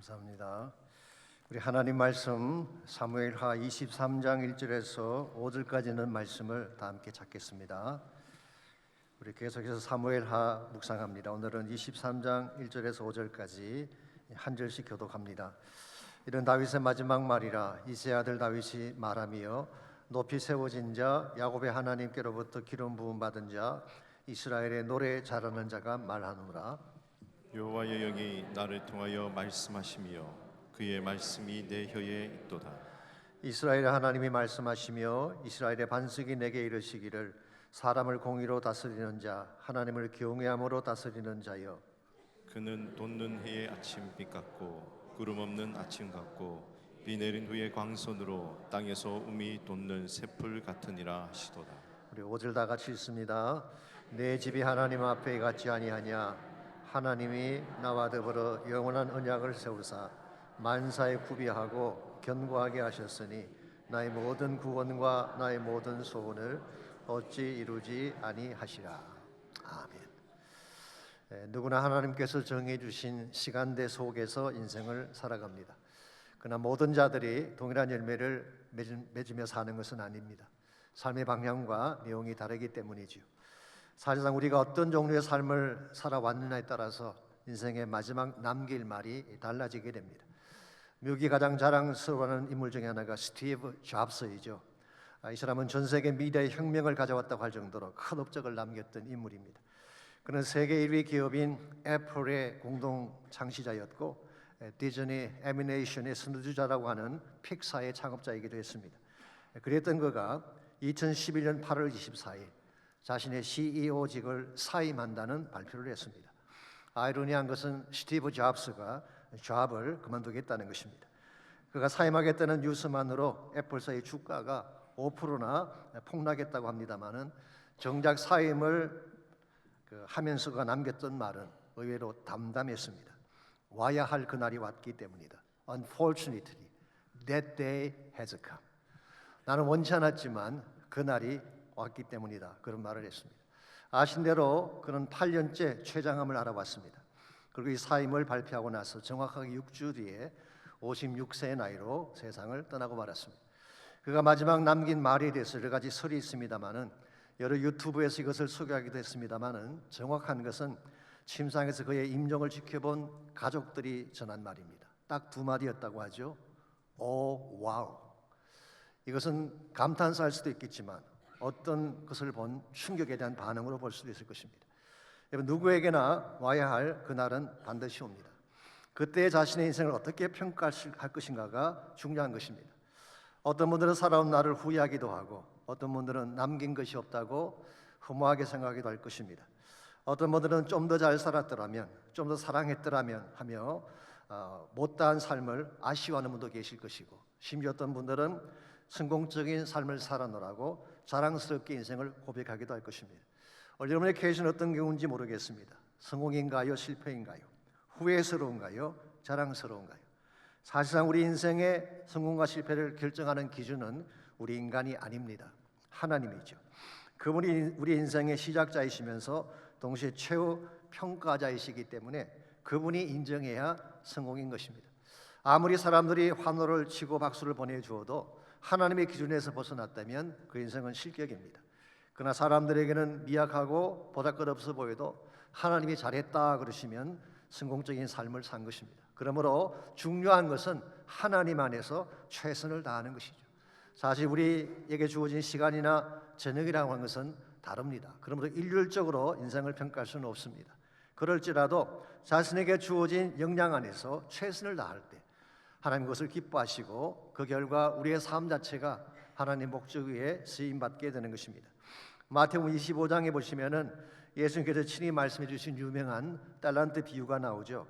감사합니다. 우리 하나님 말씀 사무엘하 23장 1절에서 5절까지는 말씀을 다 함께 찾겠습니다. 우리 계속해서 사무엘하 묵상합니다. 오늘은 23장 1절에서 5절까지 한 절씩 교독합니다. 이런 다윗의 마지막 말이라 이세 아들 다윗이 말하며 높이 세워진 자 야곱의 하나님께로부터 기름 부음 받은 자 이스라엘의 노래 잘하는 자가 말하노라. 여호와의 영이 나를 통하여 말씀하시며 그의 말씀이 내 혀에 있도다. 이스라엘의 하나님이 말씀하시며 이스라엘의 반석이 내게 이르시기를 사람을 공의로 다스리는 자 하나님을 경외함으로 다스리는 자여 그는 돋는 해의 아침빛 같고 구름 없는 아침 같고 비 내린 후에 광선으로 땅에서 우미 돋는 새풀 같으니라 하시도다. 우리 5절 다 같이 읽습니다. 내 집이 하나님 앞에 같지 아니하냐 하나님이 나와 더불어 영원한 언약을 세우사 만사에 구비하고 견고하게 하셨으니 나의 모든 구원과 나의 모든 소원을 어찌 이루지 아니하시라. 아멘. 누구나 하나님께서 정해 주신 시간대 속에서 인생을 살아갑니다. 그러나 모든 자들이 동일한 열매를 맺으며 사는 것은 아닙니다. 삶의 방향과 내용이 다르기 때문이지요. 사실상 우리가 어떤 종류의 삶을 살아왔느냐에 따라서 인생의 마지막 남길 말이 달라지게 됩니다. 미국이 가장 자랑스러워하는 인물 중에 하나가 스티브 잡스이죠. 이 사람은 전 세계 미디어의 혁명을 가져왔다고 할 정도로 큰 업적을 남겼던 인물입니다. 그는 세계 1위 기업인 애플의 공동 창시자였고 디즈니 애니메이션의 선두주자라고 하는 픽사의 창업자이기도 했습니다. 그랬던 그가 2011년 8월 24일 자신의 CEO직을 사임한다는 발표를 했습니다. 아이러니한 것은 스티브 잡스가 잡을 그만두겠다는 것입니다. 그가 사임하겠다는 뉴스만으로 애플사의 주가가 5%나 폭락했다고 합니다마는 정작 사임을 하면서 그가 남겼던 말은 의외로 담담했습니다. 와야 할 그날이 왔기 때문이다. Unfortunately, that day has come. 나는 원치 않았지만 그날이 왔기 때문이다. 그런 말을 했습니다. 아신 대로 그는 8년째 췌장암을 앓아왔습니다. 그리고 이 사임을 발표하고 나서 정확하게 6주 뒤에 56세의 나이로 세상을 떠나고 말았습니다. 그가 마지막 남긴 말에 대해서 여러 가지 설이 있습니다만은 여러 유튜브에서 이것을 소개하기도 했습니다만은 정확한 것은 침상에서 그의 임종을 지켜본 가족들이 전한 말입니다. 딱 두 마디였다고 하죠. 오 와우. 이것은 감탄사일 수도 있겠지만 어떤 것을 본 충격에 대한 반응으로 볼 수도 있을 것입니다. 여러분 누구에게나 와야 할 그날은 반드시 옵니다. 그때 자신의 인생을 어떻게 평가할 것인가가 중요한 것입니다. 어떤 분들은 살아온 날을 후회하기도 하고 어떤 분들은 남긴 것이 없다고 허무하게 생각하기도 할 것입니다. 어떤 분들은 좀 더 잘 살았더라면 좀 더 사랑했더라면 하며 못다한 삶을 아쉬워하는 분도 계실 것이고 심지어 어떤 분들은 성공적인 삶을 살아노라고 자랑스럽게 인생을 고백하기도 할 것입니다. 여러분의 케이스는 어떤 경우인지 모르겠습니다. 성공인가요? 실패인가요? 후회스러운가요? 자랑스러운가요? 사실상 우리 인생의 성공과 실패를 결정하는 기준은 우리 인간이 아닙니다. 하나님이죠. 그분이 우리 인생의 시작자이시면서 동시에 최후 평가자이시기 때문에 그분이 인정해야 성공인 것입니다. 아무리 사람들이 환호를 치고 박수를 보내주어도 하나님의 기준에서 벗어났다면 그 인생은 실격입니다. 그러나 사람들에게는 미약하고 보잘것없어 보여도 하나님이 잘했다 그러시면 성공적인 삶을 산 것입니다. 그러므로 중요한 것은 하나님 안에서 최선을 다하는 것이죠. 사실 우리에게 주어진 시간이나 저녁이라고 하는 것은 다릅니다. 그러므로 일률적으로 인생을 평가할 수는 없습니다. 그럴지라도 자신에게 주어진 역량 안에서 최선을 다할 때 하나님 그것을 기뻐하시고 그 결과 우리의 삶 자체가 하나님 목적 위에 쓰임받게 되는 것입니다. 마태복음 25장에 보시면은 예수님께서 친히 말씀해 주신 유명한 달란트 비유가 나오죠.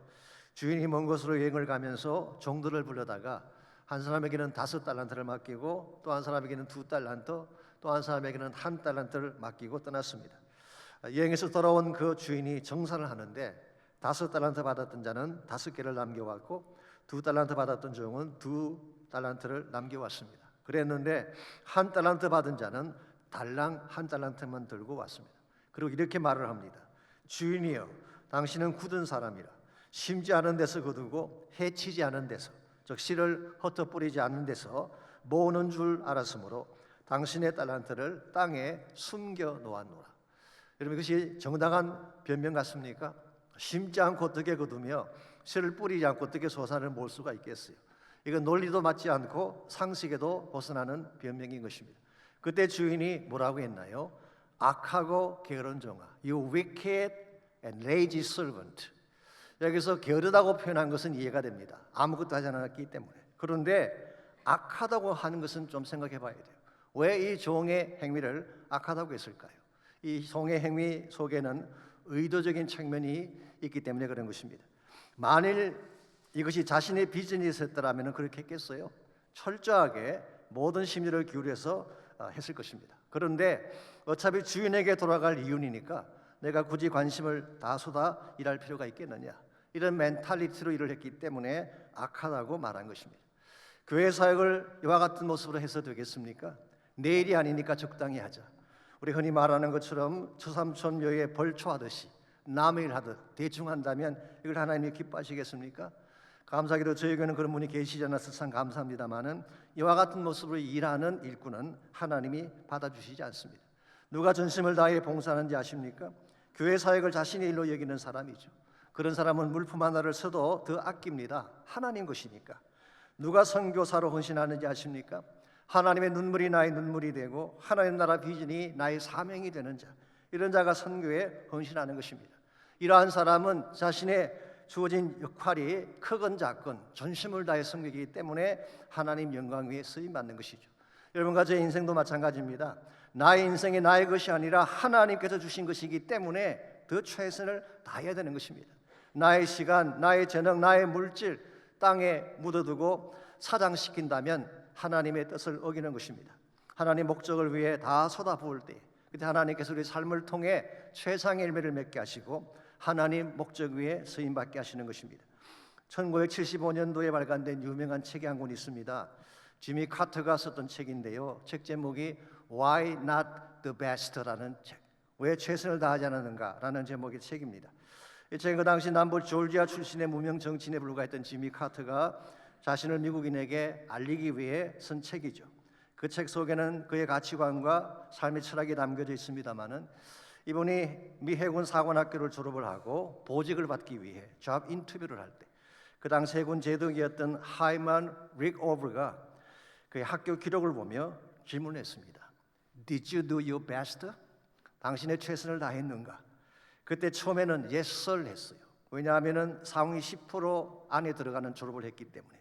주인이 먼 곳으로 여행을 가면서 종들을 불러다가 한 사람에게는 5달란트를 맡기고 또 한 사람에게는 2달란트 또 한 사람에게는 1달란트를 맡기고 떠났습니다. 여행에서 돌아온 그 주인이 정산을 하는데 5달란트 받았던 자는 5개를 남겨왔고 2달란트 받았던 종은 2달란트를 남겨왔습니다. 그랬는데 1달란트 받은 자는 달랑 1달란트만 들고 왔습니다. 그리고 이렇게 말을 합니다. 주인이여 당신은 굳은 사람이라 심지 않은 데서 거두고 해치지 않은 데서, 즉 씨를 흩어뿌리지 않는 데서 모으는 줄 알았으므로 당신의 달란트를 땅에 숨겨 놓았노라. 여러분, 이것이 정당한 변명 같습니까? 심지 않고 어떻게 거두며 씨를 뿌리지 않고 어떻게 소산을 모을 수가 있겠어요? 이건 논리도 맞지 않고 상식에도 벗어나는 변명인 것입니다. 그때 주인이 뭐라고 했나요? 악하고 게으른 종아, you wicked and lazy servant. 여기서 게으르다고 표현한 것은 이해가 됩니다. 아무것도 하지 않았기 때문에. 그런데 악하다고 하는 것은 좀 생각해 봐야 돼요. 왜 이 종의 행위를 악하다고 했을까요? 이 종의 행위 속에는 의도적인 측면이 있기 때문에 그런 것입니다. 만일 이것이 자신의 비즈니스였더라면 그렇게 했겠어요? 철저하게 모든 심리를 기울여서 했을 것입니다. 그런데 어차피 주인에게 돌아갈 이윤이니까 내가 굳이 관심을 다 쏟아 일할 필요가 있겠느냐, 이런 멘탈리티로 일을 했기 때문에 악하다고 말한 것입니다. 교회 사역을 이와 같은 모습으로 해서 되겠습니까? 내일이 아니니까 적당히 하자. 우리 흔히 말하는 것처럼 추삼촌묘에 벌초하듯이 남의 일 하듯 대충 한다면 이걸 하나님이 기뻐하시겠습니까? 감사하게도 저에게는 그런 분이 계시지 않아서 참 감사합니다마는 이와 같은 모습으로 일하는 일꾼은 하나님이 받아주시지 않습니다. 누가 전심을 다해 봉사하는지 아십니까? 교회 사역을 자신의 일로 여기는 사람이죠. 그런 사람은 물품 하나를 써도 더 아낍니다. 하나님 것이니까. 누가 선교사로 헌신하는지 아십니까? 하나님의 눈물이 나의 눈물이 되고 하나님 나라 비전이 나의 사명이 되는 자, 이런 자가 선교에 헌신하는 것입니다. 이러한 사람은 자신의 주어진 역할이 크건 작건 전심을 다해 섬기기 때문에 하나님 영광 위에 쓰임받는 것이죠. 여러분과 제 인생도 마찬가지입니다. 나의 인생이 나의 것이 아니라 하나님께서 주신 것이기 때문에 더 최선을 다해야 되는 것입니다. 나의 시간, 나의 재능, 나의 물질 땅에 묻어두고 사장시킨다면 하나님의 뜻을 어기는 것입니다. 하나님의 목적을 위해 다 쏟아부을 때 그때 하나님께서 우리 삶을 통해 최상의 열매를 맺게 하시고 하나님 목적 위에 쓰임받게 하시는 것입니다. 1975년도에 발간된 유명한 책이 한 권 있습니다. 지미 카터가 썼던 책인데요. 책 제목이 Why Not the Best라는 책, 왜 최선을 다하지 않았는가라는 제목의 책입니다. 이 책은 그 당시 남부 조지아 출신의 무명 정치인에 불과했던 지미 카터가 자신을 미국인에게 알리기 위해 쓴 책이죠. 그 책 속에는 그의 가치관과 삶의 철학이 담겨져 있습니다마는 이분이 미 해군 사관학교를 졸업을 하고 보직을 받기 위해 잡 인터뷰를 할 때 그 당시 해군 제독이었던 하이만 릭오버가 그의 학교 기록을 보며 질문했습니다. Did you do your best? 당신의 최선을 다했는가? 그때 처음에는 yes sir 했어요. 왜냐하면 상위 10% 안에 들어가는 졸업을 했기 때문에.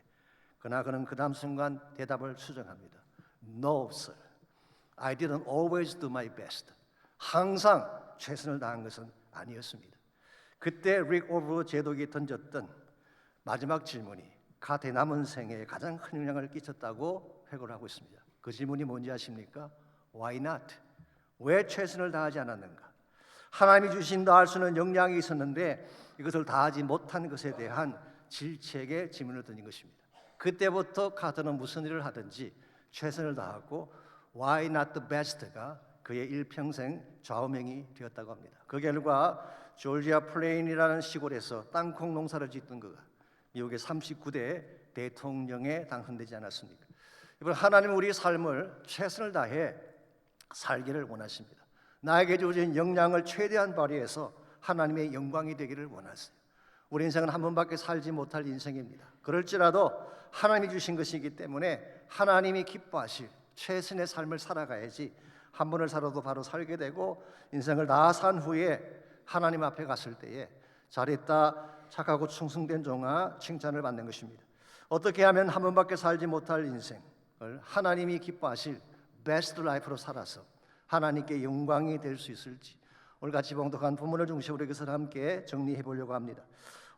그러나 그는 그 다음 순간 대답을 수정합니다. No sir, I didn't always do my best. 항상 최선을 다한 것은 아니었습니다. 그때 릭 오버 제독이 던졌던 마지막 질문이 가테 남은 생애에 가장 큰 영향을 끼쳤다고 회고를 하고 있습니다. 그 질문이 뭔지 아십니까? Why not? 왜 최선을 다하지 않았는가? 하나님이 주신 다할 수는 역량이 있었는데 이것을 다하지 못한 것에 대한 질책의 질문을 던진 것입니다. 그때부터 카터는 무슨 일을 하든지 최선을 다하고 Why not the best가 그의 일평생 좌우명이 되었다고 합니다. 그 결과 조지아 플레인이라는 시골에서 땅콩 농사를 짓던 그가 미국의 39대 대통령에 당선되지 않았습니까? 이번 하나님은 우리 삶을 최선을 다해 살기를 원하십니다. 나에게 주어진 역량을 최대한 발휘해서 하나님의 영광이 되기를 원하세요. 우리 인생은 한 번밖에 살지 못할 인생입니다. 그럴지라도 하나님이 주신 것이기 때문에 하나님이 기뻐하실 최선의 삶을 살아가야지 한 번을 살아도 바로 살게 되고 인생을 다 산 후에 하나님 앞에 갔을 때에 잘했다, 착하고 충성된 종아 칭찬을 받는 것입니다. 어떻게 하면 한 번밖에 살지 못할 인생을 하나님이 기뻐하실 베스트 라이프로 살아서 하나님께 영광이 될 수 있을지 오늘 같이 봉독한 본문을 중심으로 이것을 함께 정리해 보려고 합니다.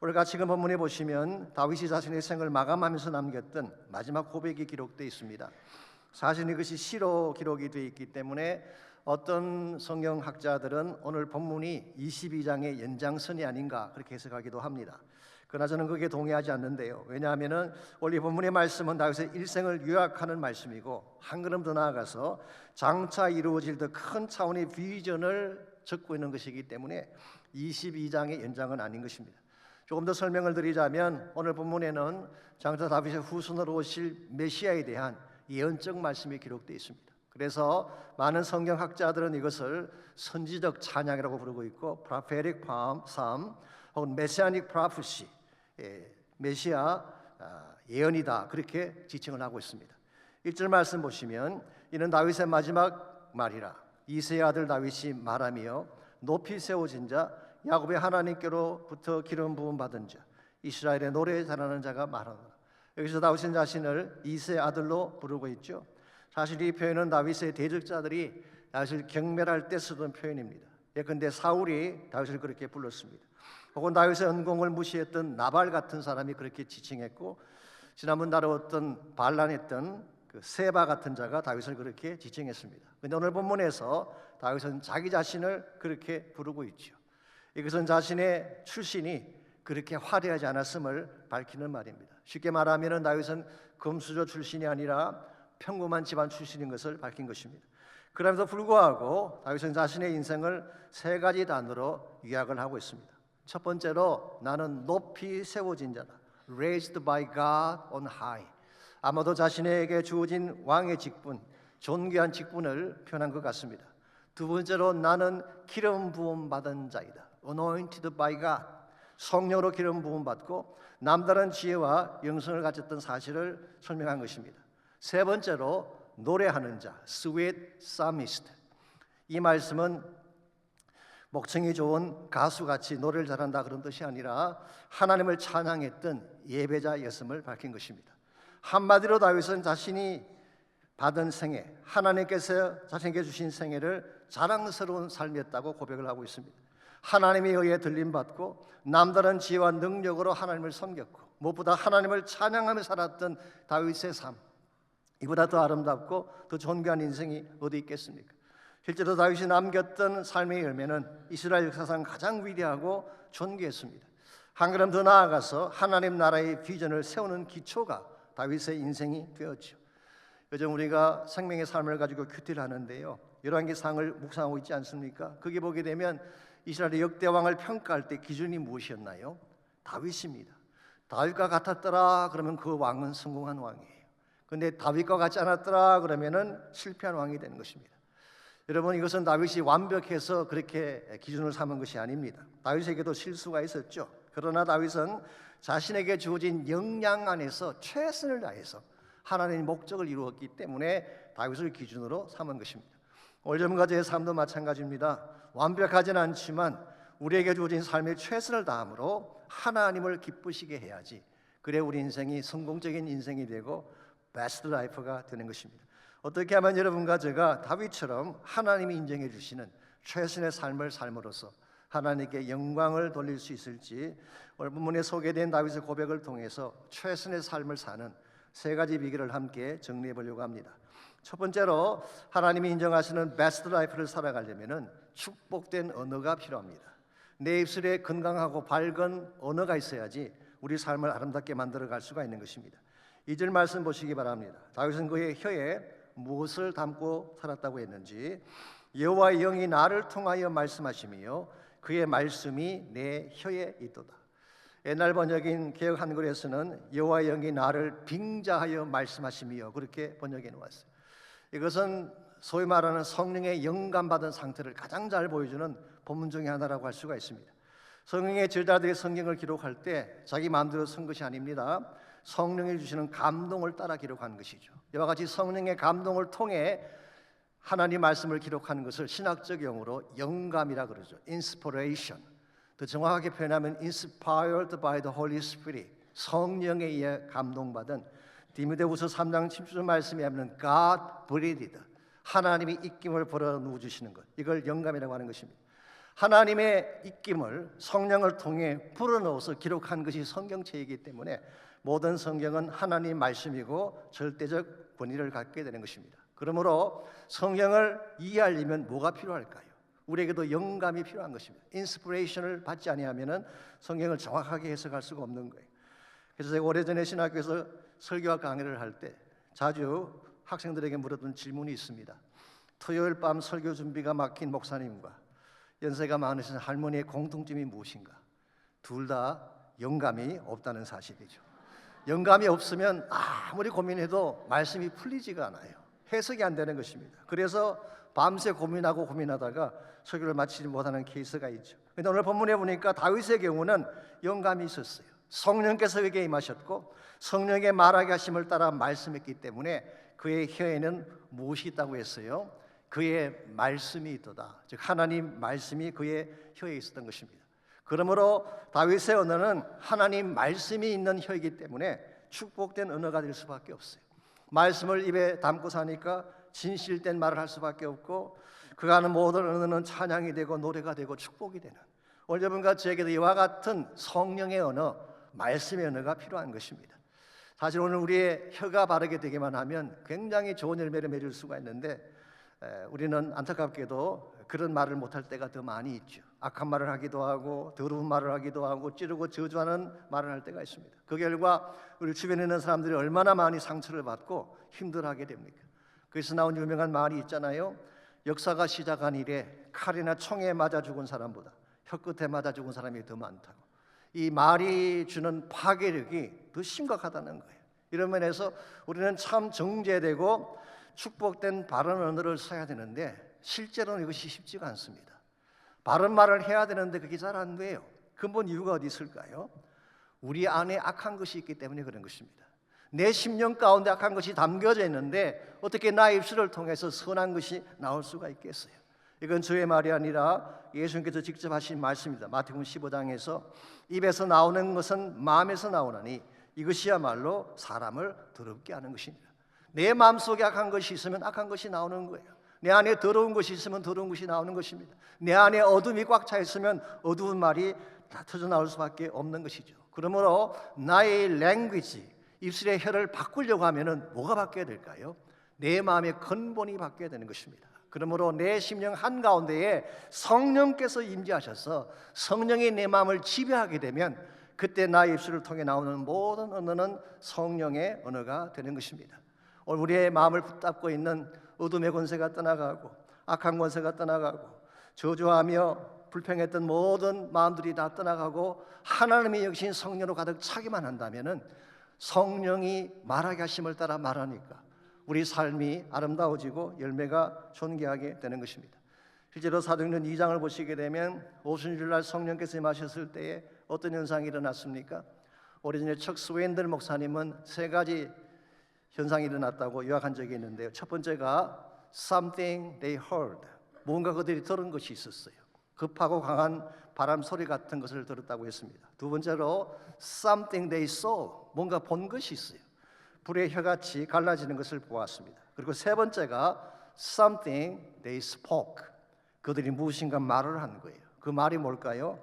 오늘 같이 그 본문에 보시면 다윗이 자신의 생을 마감하면서 남겼던 마지막 고백이 기록되어 있습니다. 사실 이것이 시로 기록이 되어 있기 때문에 어떤 성경학자들은 오늘 본문이 22장의 연장선이 아닌가 그렇게 해석하기도 합니다. 그러나 저는 거기에 동의하지 않는데요. 왜냐하면 원래 본문의 말씀은 다윗의 일생을 요약하는 말씀이고 한 걸음 더 나아가서 장차 이루어질 더 큰 차원의 비전을 적고 있는 것이기 때문에 22장의 연장은 아닌 것입니다. 조금 더 설명을 드리자면 오늘 본문에는 장차 다윗의 후손으로 오실 메시아에 대한 예언적 말씀이 기록되어 있습니다. 그래서 많은 성경학자들은 이것을 선지적 찬양이라고 부르고 있고 prophetic psalm 혹은 messianic prophecy, 메시아 예언이다 그렇게 지칭을 하고 있습니다. 1절 말씀 보시면 이는 다윗의 마지막 말이라 이새의 아들 다윗이 말하며 높이 세워진 자 야곱의 하나님께로부터 기름 부음 받은 자 이스라엘의 노래 잘하는 자가 말하노라. 여기서 다윗은 자신을 이새의 아들로 부르고 있죠. 사실 이 표현은 다윗의 대적자들이 다윗을 경멸할 때 쓰던 표현입니다. 예컨대 사울이 다윗을 그렇게 불렀습니다. 혹은 다윗의 은공을 무시했던 나발 같은 사람이 그렇게 지칭했고 지난번 다루었던 반란했던 그 세바 같은 자가 다윗을 그렇게 지칭했습니다. 그런데 오늘 본문에서 다윗은 자기 자신을 그렇게 부르고 있죠. 이것은 자신의 출신이 그렇게 화려하지 않았음을 밝히는 말입니다. 쉽게 말하면 다윗은 금수저 출신이 아니라 평범한 집안 출신인 것을 밝힌 것입니다. 그럼에도 불구하고 다윗은 자신의 인생을 세 가지 단어로 요약을 하고 있습니다. 첫 번째로 나는 높이 세워진 자다. Raised by God on high. 아마도 자신에게 주어진 왕의 직분, 존귀한 직분을 표현한 것 같습니다. 두 번째로 나는 기름 부음 받은 자이다. Anointed by God. 성령으로 기름 부음 받고 남다른 지혜와 영성을 가졌던 사실을 설명한 것입니다. 세 번째로 노래하는 자, sweet psalmist. 이 말씀은 목청이 좋은 가수같이 노래를 잘한다 그런 뜻이 아니라 하나님을 찬양했던 예배자였음을 밝힌 것입니다. 한마디로 다윗은 자신이 받은 생애, 하나님께서 자신에게 주신 생애를 자랑스러운 삶이었다고 고백을 하고 있습니다. 하나님에 의해 들림받고 남다른 지혜와 능력으로 하나님을 섬겼고 무엇보다 하나님을 찬양하며 살았던 다윗의 삶, 이보다 더 아름답고 더 존귀한 인생이 어디 있겠습니까? 실제로 다윗이 남겼던 삶의 열매는 이스라엘 역사상 가장 위대하고 존귀했습니다. 한 걸음 더 나아가서 하나님 나라의 비전을 세우는 기초가 다윗의 인생이 되었죠. 요즘 우리가 생명의 삶을 가지고 큐티를 하는데요, 열왕기상을 묵상하고 있지 않습니까? 거기 보게 되면 이스라엘의 역대 왕을 평가할 때 기준이 무엇이었나요? 다윗입니다. 다윗과 같았더라 그러면 그 왕은 성공한 왕이에요. 그런데 다윗과 같지 않았더라 그러면은 실패한 왕이 되는 것입니다. 여러분, 이것은 다윗이 완벽해서 그렇게 기준을 삼은 것이 아닙니다. 다윗에게도 실수가 있었죠. 그러나 다윗은 자신에게 주어진 역량 안에서 최선을 다해서 하나님의 목적을 이루었기 때문에 다윗을 기준으로 삼은 것입니다. 오늘과 저의 삶도 마찬가지입니다. 완벽하지는 않지만 우리에게 주어진 삶의 최선을 다함으로 하나님을 기쁘시게 해야지, 그래 우리 인생이 성공적인 인생이 되고 베스트 라이프가 되는 것입니다. 어떻게 하면 여러분과 제가 다윗처럼 하나님이 인정해 주시는 최선의 삶을 삶으로써 하나님께 영광을 돌릴 수 있을지, 오늘 본문에 소개된 다윗의 고백을 통해서 최선의 삶을 사는 세 가지 비결을 함께 정리해 보려고 합니다. 첫 번째로 하나님이 인정하시는 베스트 라이프를 살아가려면 축복된 언어가 필요합니다. 내 입술에 건강하고 밝은 언어가 있어야지 우리 삶을 아름답게 만들어갈 수가 있는 것입니다. 2절 말씀 보시기 바랍니다. 다윗은 그의 혀에 무엇을 담고 살았다고 했는지, 여호와의 영이 나를 통하여 말씀하시며 그의 말씀이 내 혀에 있도다. 옛날 번역인 개역 한글에서는 여호와의 영이 나를 빙자하여 말씀하시며 그렇게 번역해 놓았어요. 이것은 소위 말하는 성령의 영감받은 상태를 가장 잘 보여주는 본문 중에 하나라고 할 수가 있습니다. 성령의 제자들이 성경을 기록할 때 자기 마음대로 쓴 것이 아닙니다. 성령이 주시는 감동을 따라 기록한 것이죠. 이와 같이 성령의 감동을 통해 하나님 말씀을 기록하는 것을 신학적 용어로 영감이라 그러죠. Inspiration. 더 정확하게 표현하면 Inspired by the Holy Spirit. 성령에 의해 감동받은, 디모데후서 3장 7절 말씀에 하면 God breathed. 하나님이 입김을 불어넣어 주시는 것, 이걸 영감이라고 하는 것입니다. 하나님의 입김을 성령을 통해 불어넣어서 기록한 것이 성경책이기 때문에 모든 성경은 하나님 말씀이고 절대적 권위를 갖게 되는 것입니다. 그러므로 성경을 이해하려면 뭐가 필요할까요? 우리에게도 영감이 필요한 것입니다. 인스피레이션을 받지 아니하면 성경을 정확하게 해석할 수가 없는 거예요. 그래서 제가 오래전에 신학교에서 설교와 강의를 할 때 자주 학생들에게 물었던 질문이 있습니다. 토요일 밤 설교 준비가 막힌 목사님과 연세가 많으신 할머니의 공통점이 무엇인가? 둘 다 영감이 없다는 사실이죠. 영감이 없으면 아무리 고민해도 말씀이 풀리지가 않아요. 해석이 안 되는 것입니다. 그래서 밤새 고민하다가 설교를 마치지 못하는 케이스가 있죠. 그런데 오늘 본문에 보니까 다윗의 경우는 영감이 있었어요. 성령께서 그에게 임하셨고 성령의 말하게 하심을 따라 말씀했기 때문에 그의 혀에는 무엇이 있다고 했어요? 그의 말씀이 있도다. 즉 하나님 말씀이 그의 혀에 있었던 것입니다. 그러므로 다윗의 언어는 하나님 말씀이 있는 혀이기 때문에 축복된 언어가 될 수밖에 없어요. 말씀을 입에 담고 사니까 진실된 말을 할 수밖에 없고 그가 하는 모든 언어는 찬양이 되고 노래가 되고 축복이 되는, 오늘 여러분과 저에게도 이와 같은 성령의 언어, 말씀의 언어가 필요한 것입니다. 사실 오늘 우리의 혀가 바르게 되기만 하면 굉장히 좋은 열매를 맺을 수가 있는데 우리는 안타깝게도 그런 말을 못할 때가 더 많이 있죠. 악한 말을 하기도 하고 더러운 말을 하기도 하고 찌르고 저주하는 말을 할 때가 있습니다. 그 결과 우리 주변에 있는 사람들이 얼마나 많이 상처를 받고 힘들어하게 됩니까? 그래서 나온 유명한 말이 있잖아요. 역사가 시작한 이래 칼이나 총에 맞아 죽은 사람보다 혀끝에 맞아 죽은 사람이 더 많다고. 이 말이 주는 파괴력이 더 심각하다는 거예요. 이런 면에서 우리는 참 정제되고 축복된 바른 언어를 써야 되는데 실제로는 이것이 쉽지가 않습니다. 바른 말을 해야 되는데 그게 잘 안 돼요. 근본 이유가 어디 있을까요? 우리 안에 악한 것이 있기 때문에 그런 것입니다. 내 심령 가운데 악한 것이 담겨져 있는데 어떻게 나의 입술을 통해서 선한 것이 나올 수가 있겠어요? 이건 저의 말이 아니라 예수님께서 직접 하신 말씀입니다. 마태복음 15장에서 입에서 나오는 것은 마음에서 나오나니 이것이야말로 사람을 더럽게 하는 것입니다. 내 마음속에 악한 것이 있으면 악한 것이 나오는 거예요. 내 안에 더러운 것이 있으면 더러운 것이 나오는 것입니다. 내 안에 어둠이 꽉 차 있으면 어두운 말이 다 터져 나올 수밖에 없는 것이죠. 그러므로 나의 랭귀지, 입술의 혀를 바꾸려고 하면은 뭐가 바뀌어야 될까요? 내 마음의 근본이 바뀌어야 되는 것입니다. 그러므로 내 심령 한가운데에 성령께서 임재하셔서 성령이 내 마음을 지배하게 되면 그때 나의 입술을 통해 나오는 모든 언어는 성령의 언어가 되는 것입니다. 오늘 우리의 마음을 붙잡고 있는 어둠의 권세가 떠나가고 악한 권세가 떠나가고 저주하며 불평했던 모든 마음들이 다 떠나가고 하나님의 역신 성령으로 가득 차기만 한다면은 성령이 말하게 하심을 따라 말하니까 우리 삶이 아름다워지고 열매가 존귀하게 되는 것입니다. 실제로 사도행전 2장을 보시게 되면 오순절날 성령께서 임하셨을 때에 어떤 현상이 일어났습니까? 오래전에 척 스웨인들 목사님은 세 가지 현상이 일어났다고 요약한 적이 있는데요. 첫 번째가 something they heard, 뭔가 그들이 들은 것이 있었어요. 급하고 강한 바람 소리 같은 것을 들었다고 했습니다. 두 번째로 something they saw, 뭔가 본 것이 있어요. 불의 혀같이 갈라지는 것을 보았습니다. 그리고 세 번째가 something they spoke, 그들이 무엇인가 말을 한 거예요. 그 말이 뭘까요?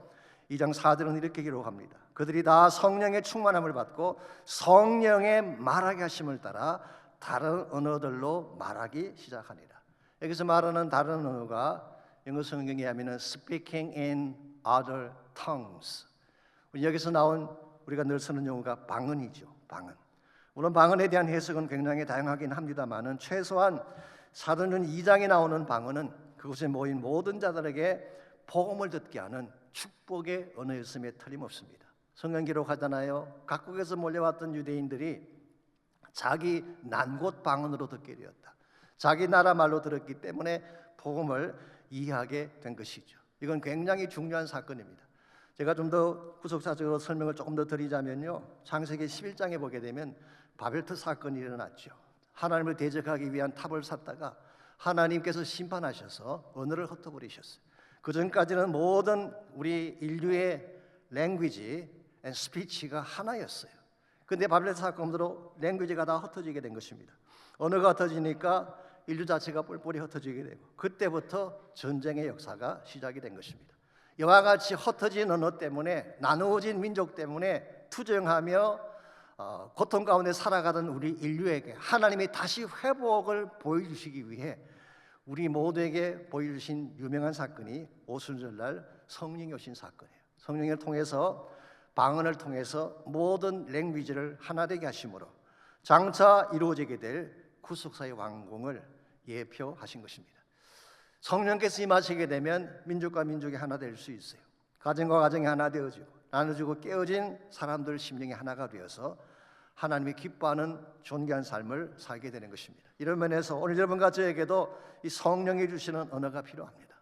2장 4절은 이렇게 기록합니다. 그들이 다 성령의 충만함을 받고 성령의 말하게 하심을 따라 다른 언어들로 말하기 시작하니라. 여기서 말하는 다른 언어가 영어 성경에 하면은 speaking in other tongues. 여기서 나온 우리가 늘 쓰는 용어가 방언이죠. 방언. 물론 방언에 대한 해석은 굉장히 다양하긴 합니다만은 최소한 사도행전 2장에 나오는 방언은 그곳에 모인 모든 자들에게 복음을 듣게 하는 축복의 언어였음에 틀림없습니다. 성경 기록하잖아요. 각국에서 몰려왔던 유대인들이 자기 난곳 방언으로 듣게 되었다. 자기 나라 말로 들었기 때문에 복음을 이해하게 된 것이죠. 이건 굉장히 중요한 사건입니다. 제가 좀 더 구속사적으로 설명을 조금 더 드리자면요, 창세기 11장에 보게 되면 바벨탑 사건이 일어났죠. 하나님을 대적하기 위한 탑을 샀다가 하나님께서 심판하셔서 언어를 흩어버리셨어요. 그 전까지는 모든 우리 인류의 랭귀지 앤 스피치가 하나였어요. 근데 바벨탑 사건으로 랭귀지가 다 흩어지게 된 것입니다. 언어가 흩어지니까 인류 자체가 뿔뿔이 흩어지게 되고 그때부터 전쟁의 역사가 시작이 된 것입니다. 이와 같이 흩어진 언어 때문에 나누어진 민족 때문에 투정하며 고통 가운데 살아가던 우리 인류에게 하나님이 다시 회복을 보여주시기 위해 우리 모두에게 보여주신 유명한 사건이 오순절날 성령이 오신 사건이에요. 성령을 통해서 방언을 통해서 모든 랭귀지를 하나 되게 하심으로 장차 이루어지게 될 구속사의 완공을 예표하신 것입니다. 성령께서 임하시게 되면 민족과 민족이 하나 될 수 있어요. 가정과 가정이 하나 되어지고 나눠주고 깨어진 사람들 심령이 하나가 되어서 하나님이 기뻐하는 존귀한 삶을 살게 되는 것입니다. 이런 면에서 오늘 여러분과 저에게도 이 성령이 주시는 언어가 필요합니다.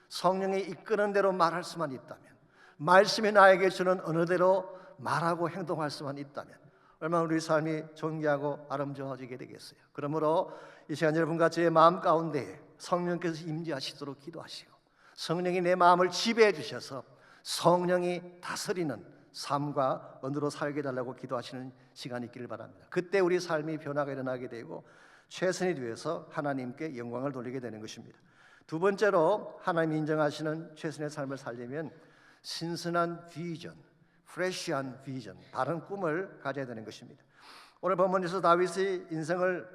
성령이 이끄는 대로 말할 수만 있다면, 말씀이 나에게 주는 언어대로 말하고 행동할 수만 있다면 얼마나 우리 삶이 존귀하고 아름다워지게 되겠어요. 그러므로 이 시간 여러분과 저의 마음 가운데 성령께서 임재하시도록 기도하시고, 성령이 내 마음을 지배해 주셔서 성령이 다스리는 삶과 언어로 살게 달라고 기도하시는 시간이 있기를 바랍니다. 그때 우리 삶이 변화가 일어나게 되고 최선이 되어서 하나님께 영광을 돌리게 되는 것입니다. 두 번째로 하나님이 인정하시는 최선의 삶을 살려면 신선한 비전, 프레시한 비전, 다른 꿈을 가져야 되는 것입니다. 오늘 본문에서 다윗의 인생을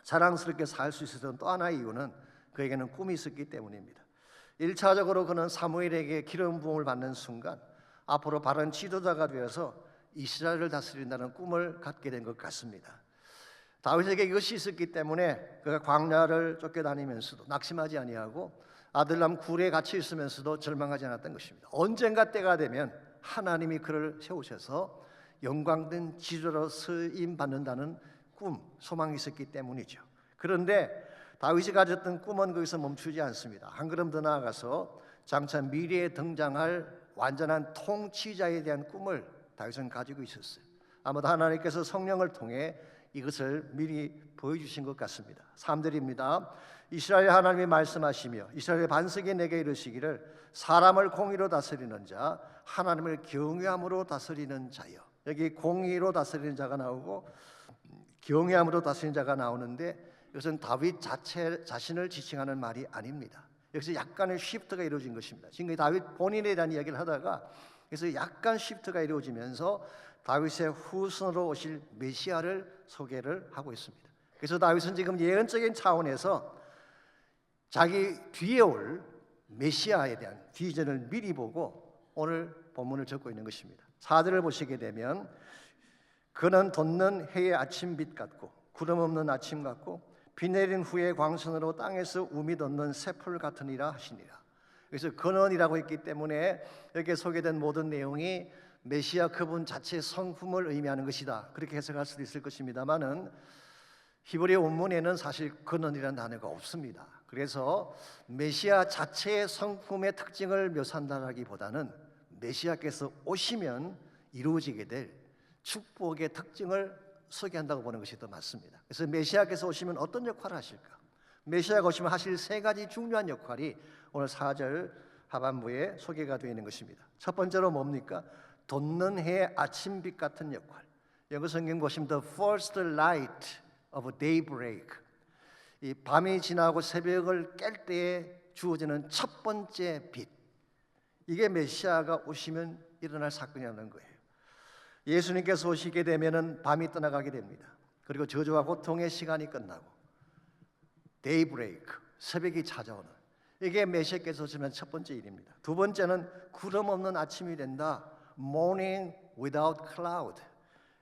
자랑스럽게 살 수 있었던 또 하나의 이유는 그에게는 꿈이 있었기 때문입니다. 1차적으로 그는 사무엘에게 기름 부음을 받는 순간 앞으로 바른 지도자가 되어서 이스라엘을 다스린다는 꿈을 갖게 된 것 같습니다. 다윗에게 이것이 있었기 때문에 그가 광야를 쫓겨다니면서도 낙심하지 아니하고 아들람 굴에 갇혀 있으면서도 절망하지 않았던 것입니다. 언젠가 때가 되면 하나님이 그를 세우셔서 영광된 지도자로 쓰임 받는다는 꿈, 소망이 있었기 때문이죠. 그런데 다윗이 가졌던 꿈은 거기서 멈추지 않습니다. 한 걸음 더 나아가서 장차 미래에 등장할 완전한 통치자에 대한 꿈을 다윗은 가지고 있었어요. 아마도 하나님께서 성령을 통해 이것을 미리 보여주신 것 같습니다. 3절입니다. 이스라엘 하나님이 말씀하시며 이스라엘 반석이 내게 이르시기를 사람을 공의로 다스리는 자, 하나님을 경외함으로 다스리는 자여. 여기 공의로 다스리는 자가 나오고 경외함으로 다스리는 자가 나오는데 이것은 다윗 자신을 지칭하는 말이 아닙니다. 여기서 약간의 쉬프트가 이루어진 것입니다. 지금 다윗 본인에 대한 이야기를 하다가 그래서 약간 쉬프트가 이루어지면서 다윗의 후손으로 오실 메시아를 소개를 하고 있습니다. 그래서 다윗은 지금 예언적인 차원에서 자기 뒤에 올 메시아에 대한 비전을 미리 보고 오늘 본문을 적고 있는 것입니다. 4절을 보시게 되면 그는 돋는 해의 아침빛 같고 구름 없는 아침 같고 비 내린 후에 광선으로 땅에서 우미 돋는 새풀 같으니라 하시니라. 그래서 근원이라고 했기 때문에 여기에 소개된 모든 내용이 메시아 그분 자체의 성품을 의미하는 것이다, 그렇게 해석할 수도 있을 것입니다만은 히브리 원문에는 사실 근원이라는 단어가 없습니다. 그래서 메시아 자체의 성품의 특징을 묘사한다기보다는 메시아께서 오시면 이루어지게 될 축복의 특징을 소개한다고 보는 것이 더 맞습니다. 그래서 메시아께서 오시면 어떤 역할을 하실까? 메시아가 오시면 하실 세 가지 중요한 역할이 오늘 4절 하반부에 소개가 되어 있는 것입니다. 첫 번째로 뭡니까? 돋는 해의 아침빛 같은 역할. 영어 성경 보시면 The first light of daybreak, 이 밤이 지나고 새벽을 깰 때에 주어지는 첫 번째 빛, 이게 메시아가 오시면 일어날 사건이라는 거예요. 예수님께서 오시게 되면은 밤이 떠나가게 됩니다. 그리고 저주와 고통의 시간이 끝나고 데이브레이크, 새벽이 찾아오는, 이게 메시아께서 오시면 첫 번째 일입니다. 두 번째는 구름 없는 아침이 된다. Morning without cloud.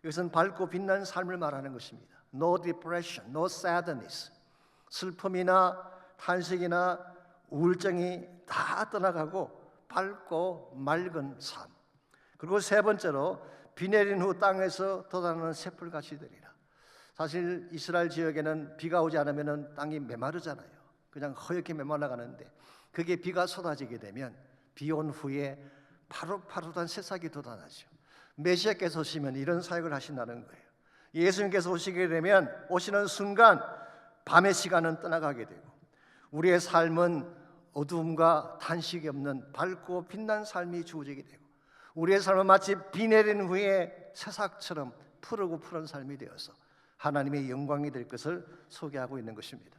이것은 밝고 빛나는 삶을 말하는 것입니다. No depression, no sadness. 슬픔이나 탄식이나 우울증이 다 떠나가고 밝고 맑은 삶. 그리고 세 번째로 비 내린 후 땅에서 돋아나는 새풀같이 되리라. 사실 이스라엘 지역에는 비가 오지 않으면 땅이 메마르잖아요. 그냥 허옇게 메말라가는데 그게 비가 쏟아지게 되면 비 온 후에 파릇파릇한 새싹이 돋아나죠. 메시아께서 오시면 이런 사역을 하신다는 거예요. 예수님께서 오시게 되면 오시는 순간 밤의 시간은 떠나가게 되고 우리의 삶은 어두움과 탄식이 없는 밝고 빛난 삶이 주어지게 되고 우리의 삶은 마치 비 내린 후에 새싹처럼 푸르고 푸른 삶이 되어서 하나님의 영광이 될 것을 소개하고 있는 것입니다.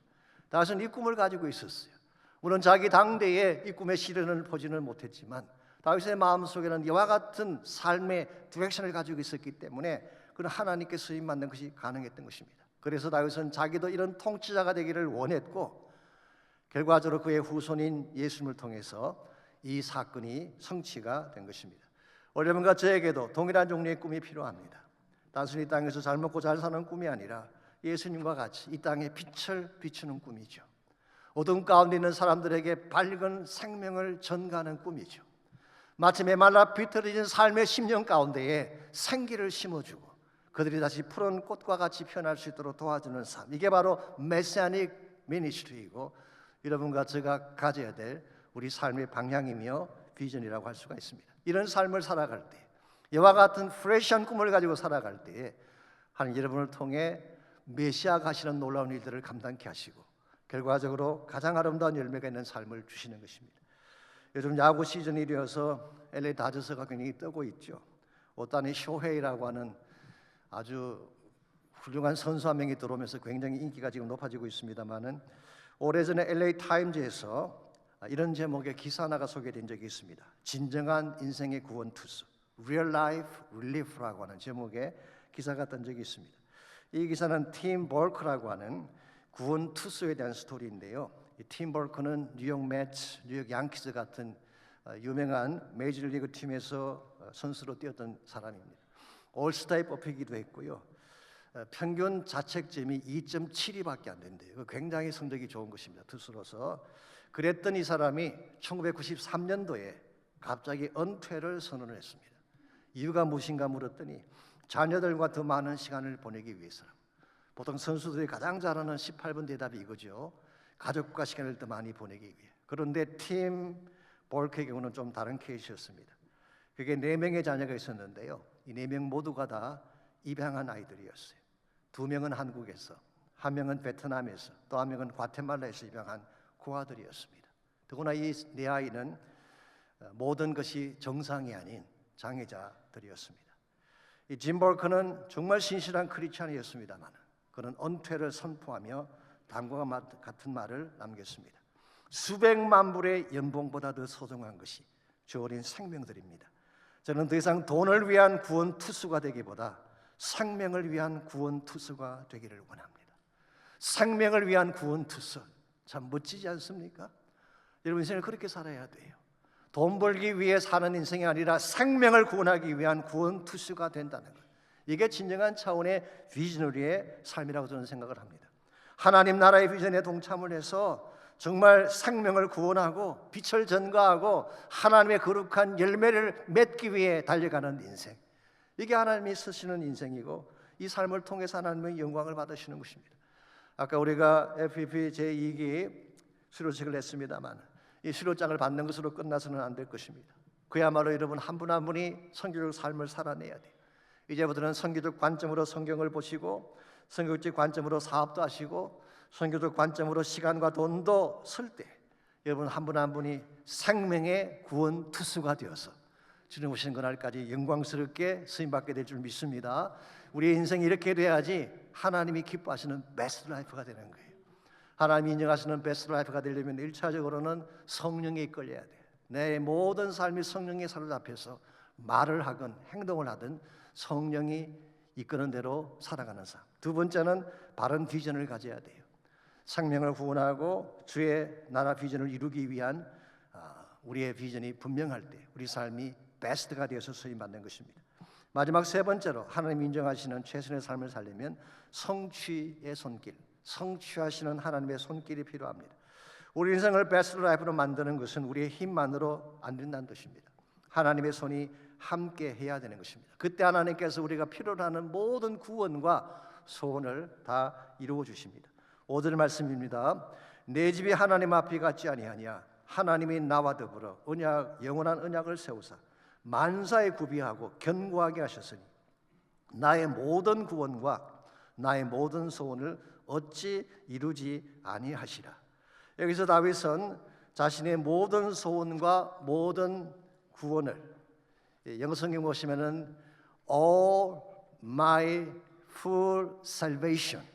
다윗은 이 꿈을 가지고 있었어요. 물론 자기 당대에 이 꿈의 실현을 보지는 못했지만 다윗의 마음속에는 이와 같은 삶의 디렉션을 가지고 있었기 때문에 그는 하나님께 쓰임받는 것이 가능했던 것입니다. 그래서 다윗은 자기도 이런 통치자가 되기를 원했고 결과적으로 그의 후손인 예수님을 통해서 이 사건이 성취가 된 것입니다. 여러분과 저에게도 동일한 종류의 꿈이 필요합니다. 단순히 땅에서 잘 먹고 잘 사는 꿈이 아니라 예수님과 같이 이 땅에 빛을 비추는 꿈이죠. 어둠 가운데 있는 사람들에게 밝은 생명을 전가하는 꿈이죠. 마치 메말라 비틀어진 삶의 심령 가운데에 생기를 심어주고 그들이 다시 푸른 꽃과 같이 피어날 수 있도록 도와주는 삶, 이게 바로 메시아닉 미니스트리이고 여러분과 제가 가져야 될 우리 삶의 방향이며 비전이라고 할 수가 있습니다. 이런 삶을 살아갈 때, 이와 같은 프레시한 꿈을 가지고 살아갈 때에 하나님 여러분을 통해 메시아가 하시는 놀라운 일들을 감당케 하시고 결과적으로 가장 아름다운 열매가 있는 삶을 주시는 것입니다. 요즘 야구 시즌이 되어서 LA 다저스가 굉장히 뜨고 있죠. 오타니 쇼헤이라고 하는 아주 훌륭한 선수 한 명이 들어오면서 굉장히 인기가 지금 높아지고 있습니다만은 오래전에 LA 타임즈에서 이런 제목의 기사 하나가 소개된 적이 있습니다. 진정한 인생의 구원 투수, Real Life Relief라고 하는 제목의 기사가 뜬 적이 있습니다. 이 기사는 팀 벌크라고 하는 구원 투수에 대한 스토리인데요. 이 팀 벌크는 뉴욕 매츠, 뉴욕 양키즈 같은 유명한 메이저리그 팀에서 선수로 뛰었던 사람입니다. 올스타에 뽑히기도 했고요. 평균 자책점이 2.72밖에 안 된대요. 굉장히 성적이 좋은 것입니다. 투수로서. 그랬던 이 사람이 1993년도에 갑자기 은퇴를 선언을 했습니다. 이유가 무엇인가 물었더니 자녀들과 더 많은 시간을 보내기 위해서. 보통 선수들이 가장 잘하는 18번 대답이 이거죠. 가족과 시간을 더 많이 보내기 위해. 그런데 팀 볼크의 경우는 좀 다른 케이스였습니다. 그게 4명의 자녀가 있었는데요. 이 4명 모두가 다 입양한 아이들이었어요. 2명은 한국에서, 1명은 베트남에서, 또 1명은 과테말라에서 입양한 고아들이었습니다. 더구나 이 4아이는 모든 것이 정상이 아닌 장애자들이었습니다. 이 짐 볼크는 정말 신실한 크리스찬이었습니다만 그는 은퇴를 선포하며 다음과 같은 말을 남겼습니다. 수백만 불의 연봉보다 더 소중한 것이 저 어린 생명들입니다. 저는 더 이상 돈을 위한 구원 투수가 되기보다 생명을 위한 구원 투수가 되기를 원합니다. 생명을 위한 구원 투수, 참 멋지지 않습니까? 여러분 인생을 그렇게 살아야 돼요. 돈 벌기 위해 사는 인생이 아니라 생명을 구원하기 위한 구원 투수가 된다는 것. 이게 진정한 차원의 비즈너리의 삶이라고 저는 생각을 합니다. 하나님 나라의 비전에 동참을 해서 정말 생명을 구원하고 빛을 전가하고 하나님의 거룩한 열매를 맺기 위해 달려가는 인생, 이게 하나님이 쓰시는 인생이고 이 삶을 통해서 하나님의 영광을 받으시는 것입니다. 아까 우리가 FPP 제2기 수료식을 했습니다만 이 수료장을 받는 것으로 끝나서는 안 될 것입니다. 그야말로 여러분 한 분 한 분이 선교적 삶을 살아내야 돼요. 이제부터는 선교적 관점으로 성경을 보시고 선교적 관점으로 사업도 하시고 선교적 관점으로 시간과 돈도 쓸 때 여러분 한 분 한 분이 생명의 구원 투수가 되어서 주님 오시는 그날까지 영광스럽게 쓰임받게 될 줄 믿습니다. 우리의 인생이 이렇게 돼야지 하나님이 기뻐하시는 베스트 라이프가 되는 거예요. 하나님이 인정하시는 베스트 라이프가 되려면 1차적으로는 성령에 이끌려야 돼요. 내 모든 삶이 성령에 사로잡혀서 말을 하건 행동을 하든 성령이 이끄는 대로 살아가는 삶. 두 번째는 바른 비전을 가져야 돼요. 생명을 구원하고 주의 나라 비전을 이루기 위한 우리의 비전이 분명할 때 우리 삶이 베스트가 되어서 쓰임받는 것입니다. 마지막 세 번째로 하나님 인정하시는 최선의 삶을 살려면 성취의 손길, 성취하시는 하나님의 손길이 필요합니다. 우리 인생을 베스트 라이프로 만드는 것은 우리의 힘만으로 안 된다는 뜻입니다. 하나님의 손이 함께 해야 되는 것입니다. 그때 하나님께서 우리가 필요로 하는 모든 구원과 소원을 다 이루어 주십니다. 5절 말씀입니다. 내 집이 하나님 앞이 같지 아니하냐. 하나님이 나와 더불어 영원한 언약을 세우사 만사에 구비하고 견고하게 하셨으니 나의 모든 구원과 나의 모든 소원을 어찌 이루지 아니하시라. 여기서 다윗은 자신의 모든 소원과 모든 구원을 영어 성경 보시면은 all my full salvation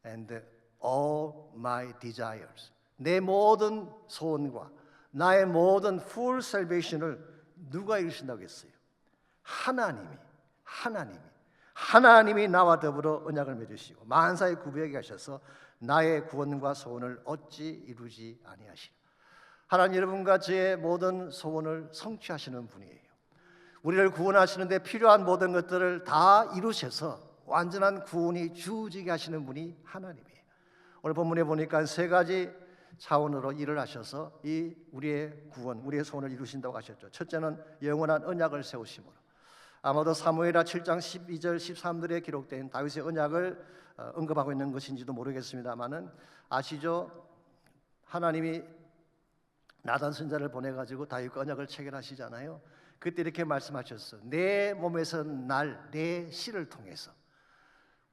and all my desires, 내 모든 소원과 나의 모든 full salvation을 누가 이루신다고 했어요? 하나님이 나와 더불어 언약을 맺으시고 만사에 구비하게 하셔서 나의 구원과 소원을 어찌 이루지 아니하시라. 하나님 여러분과 저의 모든 소원을 성취하시는 분이에요. 우리를 구원하시는데 필요한 모든 것들을 다 이루셔서 완전한 구원이 주어지게 하시는 분이 하나님이에요. 오늘 본문에 보니까 세 가지 차원으로 일을 하셔서 이 우리의 구원, 우리의 소원을 이루신다고 하셨죠. 첫째는 영원한 언약을 세우심으로. 아마도 사무엘하 7장 12절 13절에 기록된 다윗의 언약을 언급하고 있는 것인지도 모르겠습니다만은 아시죠? 하나님이 나단 선지자를 보내가지고 다윗과 언약을 체결하시잖아요. 그때 이렇게 말씀하셨어. 내 몸에서 날 내 씨를 통해서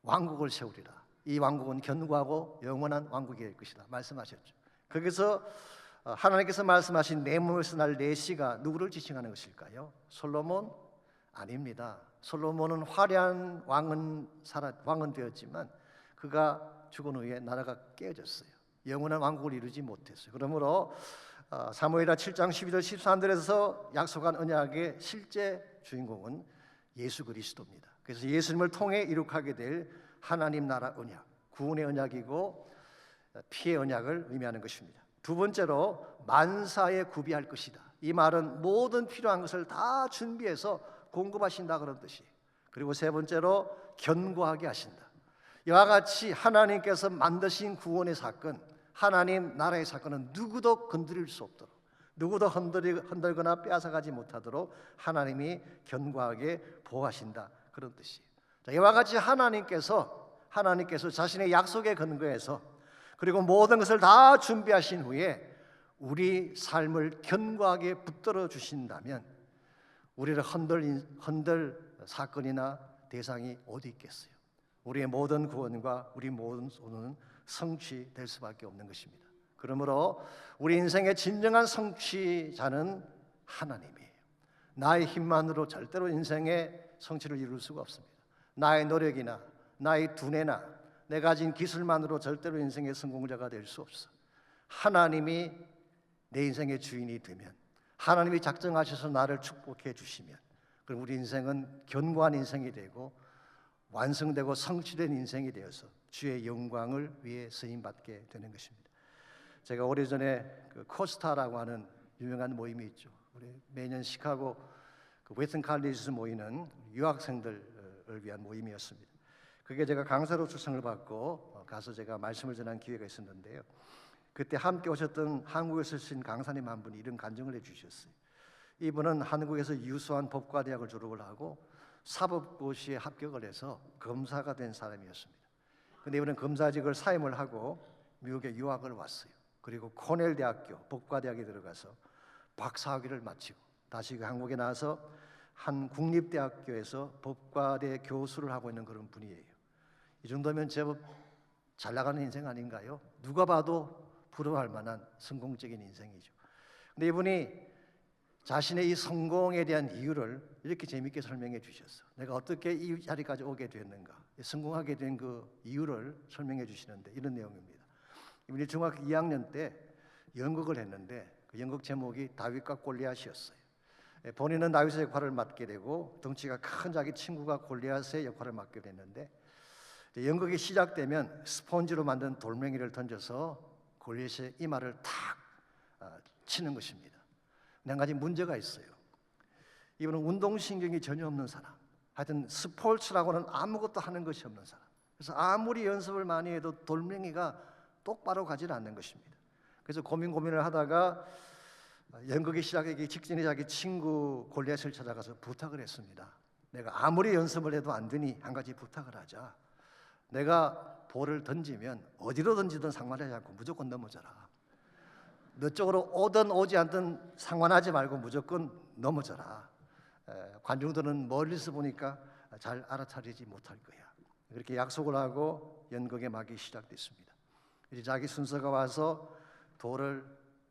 왕국을 세우리라. 이 왕국은 견고하고 영원한 왕국이 될 것이다 말씀하셨죠. 거기서 하나님께서 말씀하신 내 몸에서 날 내 씨가 누구를 지칭하는 것일까요? 솔로몬? 아닙니다. 솔로몬은 화려한 왕은 되었지만 그가 죽은 후에 나라가 깨어졌어요. 영원한 왕국을 이루지 못했어요. 그러므로 사무엘하 7장 12절 13절에서 약속한 언약의 실제 주인공은 예수 그리스도입니다. 그래서 예수님을 통해 이룩하게 될 하나님 나라 언약, 구원의 언약이고 피의 언약을 의미하는 것입니다. 두 번째로 만사에 구비할 것이다. 이 말은 모든 필요한 것을 다 준비해서 공급하신다 그런 뜻이에요. 그리고 세 번째로 견고하게 하신다. 이와 같이 하나님께서 만드신 구원의 사건, 하나님 나라의 사건은 누구도 건드릴 수 없도록, 누구도 흔들거나 빼앗아가지 못하도록 하나님이 견고하게 보호하신다 그런 뜻이에요. 자, 이와 같이 하나님께서 자신의 약속에 근거해서 그리고 모든 것을 다 준비하신 후에 우리 삶을 견고하게 붙들어 주신다면 우리를 흔들 사건이나 대상이 어디 있겠어요? 우리의 모든 구원과 우리 모든 소원은 성취될 수밖에 없는 것입니다. 그러므로 우리 인생의 진정한 성취자는 하나님이에요. 나의 힘만으로 절대로 인생의 성취를 이룰 수가 없습니다. 나의 노력이나 나의 두뇌나 내가 가진 기술만으로 절대로 인생의 성공자가 될 수 없어. 하나님이 내 인생의 주인이 되면, 하나님이 작정하셔서 나를 축복해 주시면, 그럼 우리 인생은 견고한 인생이 되고 완성되고 성취된 인생이 되어서 주의 영광을 위해 쓰임 받게 되는 것입니다. 제가 오래전에 그 코스타라고 하는 유명한 모임이 있죠. 우리 매년 시카고 그 웨스턴 칼리지에서 모이는 유학생들을 위한 모임이었습니다. 그게 제가 강사로 초청을 받고 가서 제가 말씀을 전한 기회가 있었는데요. 그때 함께 오셨던 한국에서 오신 강사님 한 분이 이런 간증을 해주셨어요. 이분은 한국에서 유수한 법과대학을 졸업을 하고 사법고시에 합격을 해서 검사가 된 사람이었습니다. 그런데 이분은 검사직을 사임을 하고 미국에 유학을 왔어요. 그리고 코넬 대학교 법과대학에 들어가서 박사학위를 마치고 다시 한국에 나와서 한 국립대학교에서 법과대 교수를 하고 있는 그런 분이에요. 이 정도면 제법 잘 나가는 인생 아닌가요? 누가 봐도 부러워할 만한 성공적인 인생이죠. 근데 이분이 자신의 이 성공에 대한 이유를 이렇게 재밌게 설명해 주셨어. 내가 어떻게 이 자리까지 오게 됐는가, 성공하게 된 그 이유를 설명해 주시는데 이런 내용입니다. 이분이 중학교 2학년 때 연극을 했는데 그 연극 제목이 다윗과 골리앗이었어요. 본인은 다윗의 역할을 맡게 되고 덩치가 큰 자기 친구가 골리앗의 역할을 맡게 됐는데 연극이 시작되면 스폰지로 만든 돌멩이를 던져서 골리앗의 이마를 탁 치는 것입니다. 한 가지 문제가 있어요. 이분은 운동신경이 전혀 없는 사람, 하여튼 스포츠라고는 아무것도 하는 것이 없는 사람. 그래서 아무리 연습을 많이 해도 돌멩이가 똑바로 가지는 않는 것입니다. 그래서 고민을 하다가 연극이 시작하기 직전에 자기 친구 골리앗을 찾아가서 부탁을 했습니다. 내가 아무리 연습을 해도 안 되니 한 가지 부탁을 하자. 내가 볼을 던지면 어디로 던지든 상관하지 않고 무조건 넘어져라. 너 쪽으로 오든 오지 않든 상관하지 말고 무조건 넘어져라. 관중들은 멀리서 보니까 잘 알아차리지 못할 거야. 그렇게 약속을 하고 연극의 막이 시작됐습니다. 이제 자기 순서가 와서 돌을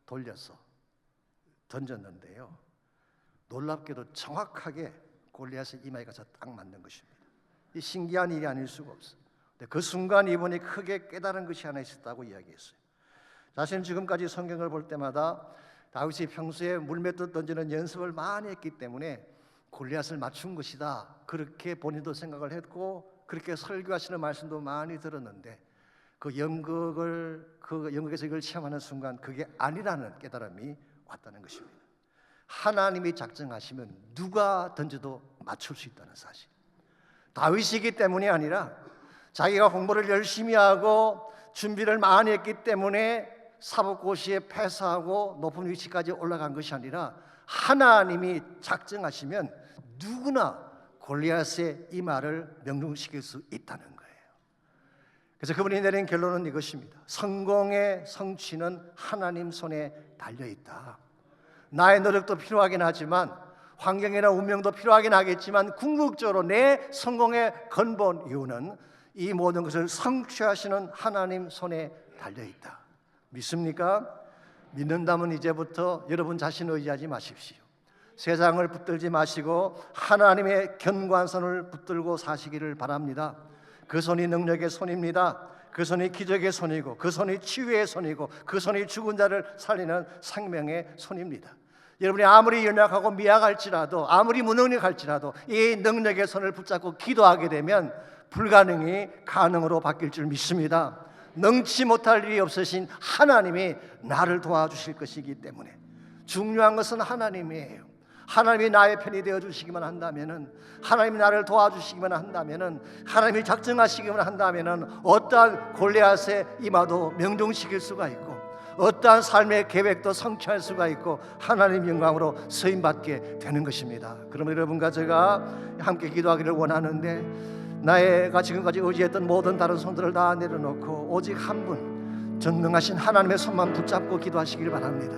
돌려서 던졌는데요. 놀랍게도 정확하게 골리앗의 이마에 가서 딱 맞는 것입니다. 이 신기한 일이 아닐 수가 없어요. 그 순간 이분이 크게 깨달은 것이 하나 있었다고 이야기했어요. 자신은 지금까지 성경을 볼 때마다 다윗이 평소에 물맷돌 던지는 연습을 많이 했기 때문에 골리앗을 맞춘 것이다, 그렇게 본인도 생각을 했고 그렇게 설교하시는 말씀도 많이 들었는데 그 연극에서 이걸 체험하는 순간 그게 아니라는 깨달음이 왔다는 것입니다. 하나님이 작정하시면 누가 던져도 맞출 수 있다는 사실. 다윗이기 때문이 아니라 자기가 공부를 열심히 하고 준비를 많이 했기 때문에 사법고시에 패스하고 높은 위치까지 올라간 것이 아니라 하나님이 작정하시면 누구나 골리앗의 이 말을 명중시킬 수 있다는 거예요. 그래서 그분이 내린 결론은 이것입니다. 성공의 성취는 하나님 손에 달려있다. 나의 노력도 필요하긴 하지만, 환경이나 운명도 필요하긴 하겠지만, 궁극적으로 내 성공의 근본 이유는 이 모든 것을 성취하시는 하나님 손에 달려있다. 믿습니까? 믿는다면 이제부터 여러분 자신을 의지하지 마십시오. 세상을 붙들지 마시고 하나님의 견고한 손을 붙들고 사시기를 바랍니다. 그 손이 능력의 손입니다. 그 손이 기적의 손이고, 그 손이 치유의 손이고, 그 손이 죽은 자를 살리는 생명의 손입니다. 여러분이 아무리 연약하고 미약할지라도, 아무리 무능력할지라도 이 능력의 손을 붙잡고 기도하게 되면 불가능이 가능으로 바뀔 줄 믿습니다. 능치 못할 일이 없으신 하나님이 나를 도와주실 것이기 때문에 중요한 것은 하나님이에요. 하나님이 나의 편이 되어 주시기만 한다면은, 하나님이 나를 도와주시기만 한다면은, 하나님이 작정하시기만 한다면은 어떠한 골리앗의 임하도 명중시킬 수가 있고, 어떠한 삶의 계획도 성취할 수가 있고, 하나님 영광으로 쓰임 받게 되는 것입니다. 그러면 여러분과 제가 함께 기도하기를 원하는데, 나가 지금까지 의지했던 모든 다른 손들을 다 내려놓고 오직 한 분 전능하신 하나님의 손만 붙잡고 기도하시길 바랍니다.